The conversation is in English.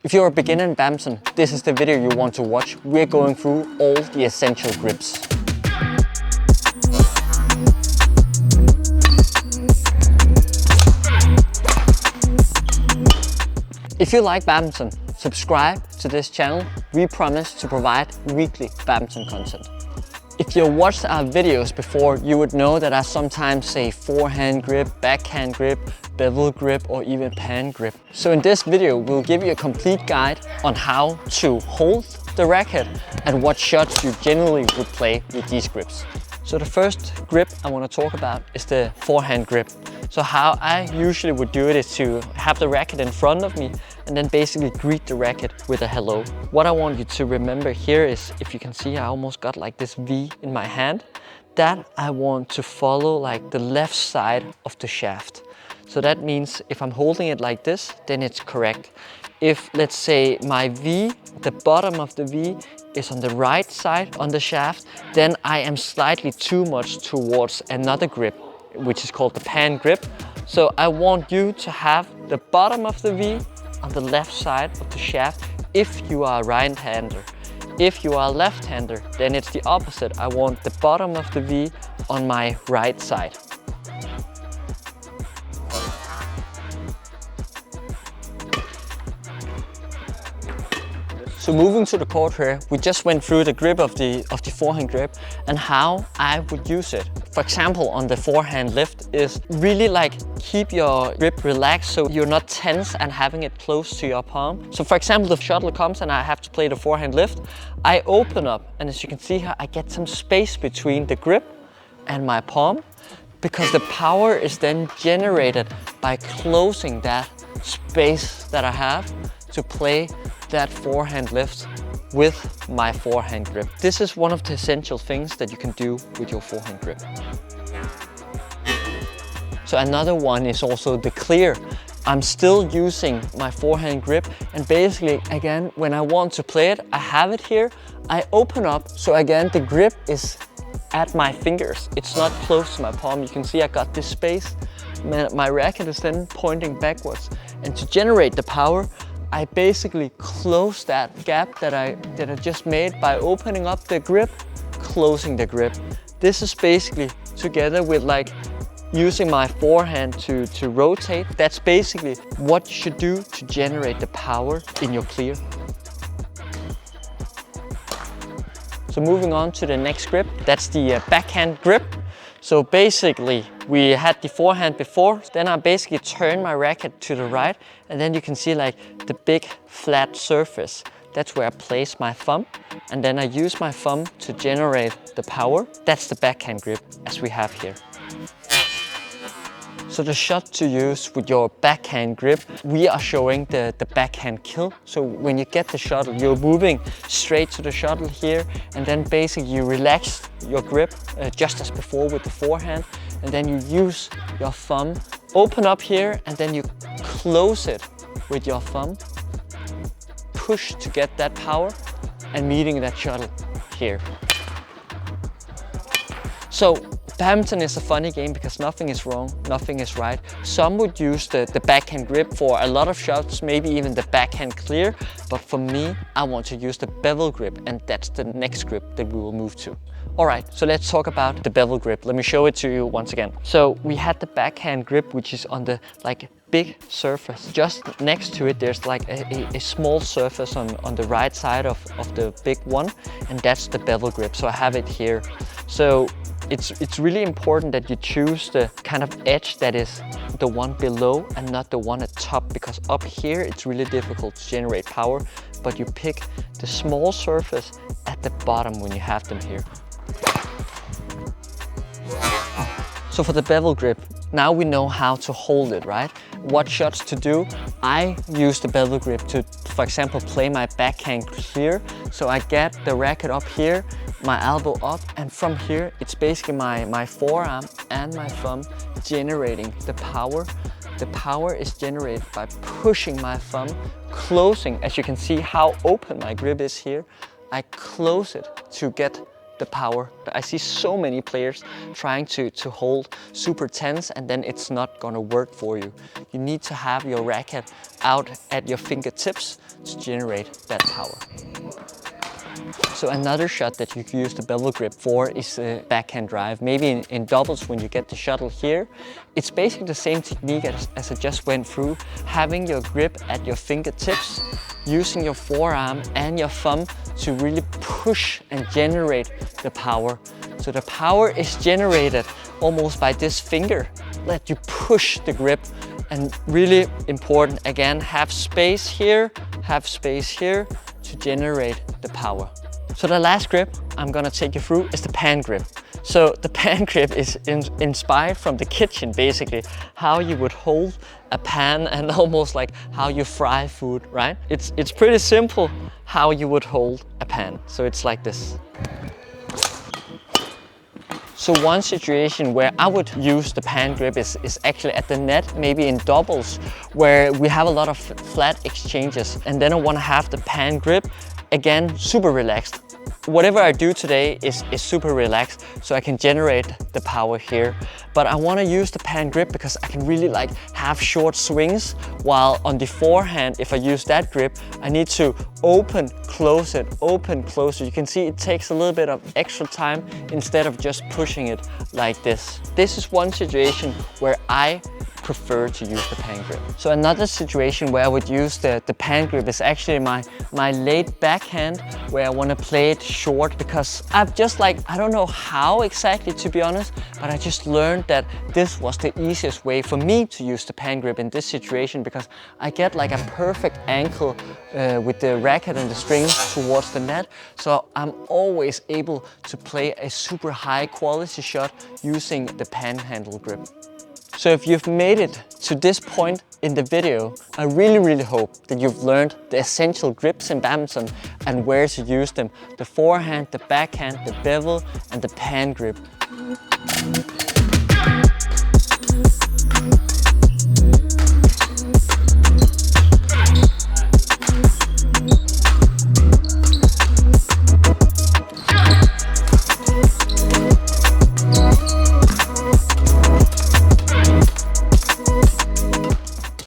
If you're a beginner in badminton, this is the video you want to watch. We're going through all the essential grips. If you like badminton, subscribe to this channel. We promise to provide weekly badminton content. If you watched our videos before, you would know that I sometimes say forehand grip, backhand grip, bevel grip, or even pan grip. So in this video, we'll give you a complete guide on how to hold the racket and what shots you generally would play with these grips. So the first grip I want to talk about is the forehand grip. So how I usually would do it is to have the racket in front of me and then basically greet the racket with a hello. What I want you to remember here is, if you can see, I almost got like this V in my hand, that I want to follow like the left side of the shaft. So that means if I'm holding it like this, then it's correct. If, let's say, my V, the bottom of the V, is on the right side on the shaft, then I am slightly too much towards another grip, which is called the pan grip. So I want you to have the bottom of the V on the left side of the shaft if you are a right-hander. If you are a left-hander, then it's the opposite. I want the bottom of the V on my right side. So moving to the court here, we just went through the grip of the forehand grip and how I would use it. For example, on the forehand lift is really like keep your grip relaxed so you're not tense and having it close to your palm. So for example, the shuttle comes and I have to play the forehand lift. I open up, and as you can see here, I get some space between the grip and my palm, because the power is then generated by closing that space that I have to play that forehand lift with my forehand grip. This is one of the essential things that you can do with your forehand grip. So another one is also the clear. I'm still using my forehand grip, and basically again, when I want to play it, I have it here, I open up, so again the grip is at my fingers. It's not close to my palm. You can see I got this space. My racket is then pointing backwards, and to generate the power, I basically close that gap that I just made by opening up the grip, closing the grip. This is basically together with like using my forehand to rotate. That's basically what you should do to generate the power in your clear. So moving on to the next grip, that's the backhand grip. So basically, we had the forehand before, then I basically turn my racket to the right, and then you can see like the big flat surface. That's where I place my thumb, and then I use my thumb to generate the power. That's the backhand grip as we have here. So the shot to use with your backhand grip, we are showing the backhand kill. So when you get the shuttle, you're moving straight to the shuttle here, and then basically you relax your grip just as before with the forehand, and then you use your thumb, open up here, and then you close it with your thumb, push to get that power, and meeting that shuttle here. So badminton is a funny game because nothing is wrong, nothing is right. Some would use the backhand grip for a lot of shots, maybe even the backhand clear, but for me, I want to use the bevel grip, and that's the next grip that we will move to. Alright, so let's talk about the bevel grip. Let me show it to you once again. So we had the backhand grip, which is on the like big surface. Just next to it, there's like a small surface on the right side of the big one, and that's the bevel grip. So I have it here. So it's really important that you choose the kind of edge that is the one below and not the one at top, because up here it's really difficult to generate power, but you pick the small surface at the bottom when you have them here. So for the bevel grip, now we know how to hold it, right? What shots to do. I use the bevel grip to, for example, play my backhand clear. So I get the racket up here, my elbow up, and from here it's basically my forearm and my thumb generating the power. The power is generated by pushing my thumb, closing. As you can see how open my grip is here, I close it to get the power. I see so many players trying to hold super tense, and then it's not gonna work for you. You need to have your racket out at your fingertips to generate that power. So another shot that you can use the bevel grip for is a backhand drive. Maybe in doubles when you get the shuttle here. It's basically the same technique as I just went through. Having your grip at your fingertips, using your forearm and your thumb to really push and generate the power. So the power is generated almost by this finger. Let you push the grip, and really important again, have space here to generate the power. So the last grip I'm gonna take you through is the pan grip. So the pan grip is inspired from the kitchen, basically, how you would hold a pan and almost like how you fry food, right? It's pretty simple how you would hold a pan. So it's like this. So one situation where I would use the pan grip is actually at the net, maybe in doubles, where we have a lot of flat exchanges, and then I want to have the pan grip, again, super relaxed. Whatever I do today is super relaxed, so I can generate the power here. But I want to use the pan grip because I can really like have short swings, while on the forehand, if I use that grip, I need to open, close it, open, close it. You can see it takes a little bit of extra time instead of just pushing it like this. This is one situation where I prefer to use the pan grip. So another situation where I would use the pan grip is actually my late backhand, where I want to play it short, because I've just like, I don't know how exactly, to be honest, but I just learned that this was the easiest way for me to use the pan grip in this situation, because I get like a perfect angle with the racket and the strings towards the net. So I'm always able to play a super high quality shot using the panhandle grip. So if you've made it to this point in the video, I really hope that you've learned the essential grips in badminton and where to use them. The forehand, the backhand, the bevel and the pan grip.